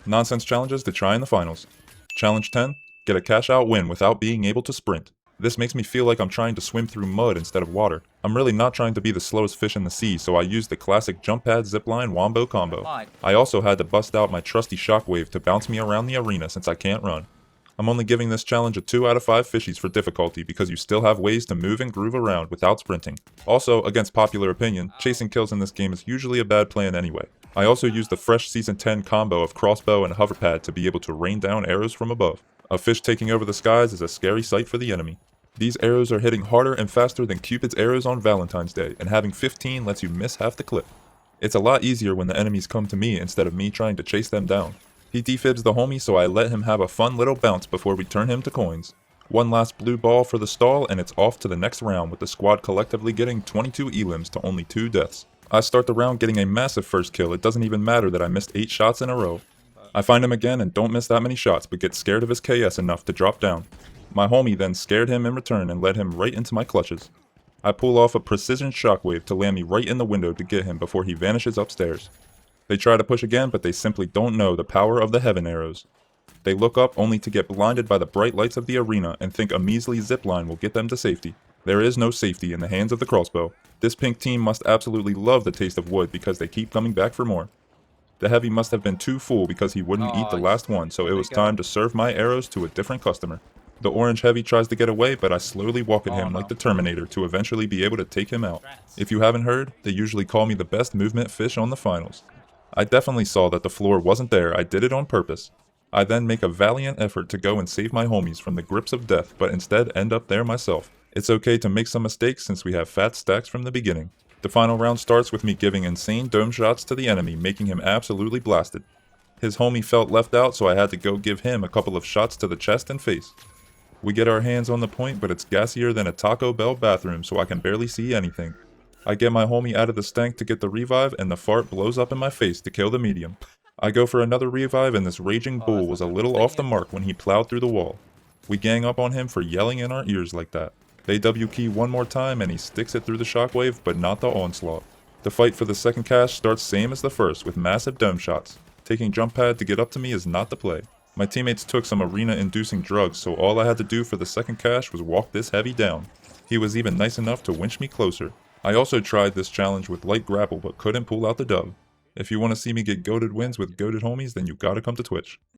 Nonsense challenges to try in the finals. Challenge 10, get a cash out win without being able to sprint. This makes me feel like I'm trying to swim through mud instead of water. I'm really not trying to be the slowest fish in the sea, so I used the classic jump pad zipline wombo combo. I also had to bust out my trusty shockwave to bounce me around the arena since I can't run. I'm only giving this challenge a 2 out of 5 fishies for difficulty because you still have ways to move and groove around without sprinting. Also, against popular opinion, chasing kills in this game is usually a bad plan anyway. I also used the fresh Season 10 combo of crossbow and hoverpad to be able to rain down arrows from above. A fish taking over the skies is a scary sight for the enemy. These arrows are hitting harder and faster than Cupid's arrows on Valentine's Day, and having 15 lets you miss half the clip. It's a lot easier when the enemies come to me instead of me trying to chase them down. He defibs the homie, so I let him have a fun little bounce before we turn him to coins. One last blue ball for the stall, and it's off to the next round with the squad collectively getting 22 elims to only 2 deaths. I start the round getting a massive first kill. It doesn't even matter that I missed 8 shots in a row. I find him again and don't miss that many shots, but get scared of his KS enough to drop down. My homie then scared him in return and led him right into my clutches. I pull off a precision shockwave to land me right in the window to get him before he vanishes upstairs. They try to push again, but they simply don't know the power of the heaven arrows. They look up only to get blinded by the bright lights of the arena and think a measly zipline will get them to safety. There is no safety in the hands of the crossbow. This pink team must absolutely love the taste of wood because they keep coming back for more. The heavy must have been too full because he wouldn't eat the last one, so it was time to serve my arrows to a different customer. The orange heavy tries to get away, but I slowly walk at him like the Terminator to eventually be able to take him out. If you haven't heard, they usually call me the best movement fish on the finals. I definitely saw that the floor wasn't there. I did it on purpose. I then make a valiant effort to go and save my homies from the grips of death, but instead end up there myself. It's okay to make some mistakes since we have fat stacks from the beginning. The final round starts with me giving insane dome shots to the enemy, making him absolutely blasted. His homie felt left out, so I had to go give him a couple of shots to the chest and face. We get our hands on the point, but it's gassier than a Taco Bell bathroom, so I can barely see anything. I get my homie out of the stank to get the revive, and the fart blows up in my face to kill the medium. I go for another revive, and this raging bull was a little off the mark when he plowed through the wall. We gang up on him for yelling in our ears like that. They W key one more time, and he sticks it through the shockwave, but not the onslaught. The fight for the second cache starts same as the first, with massive dome shots. Taking jump pad to get up to me is not the play. My teammates took some arena-inducing drugs, so all I had to do for the second cache was walk this heavy down. He was even nice enough to winch me closer. I also tried this challenge with light grapple, but couldn't pull out the dub. If you want to see me get goated wins with goated homies, then you gotta come to Twitch.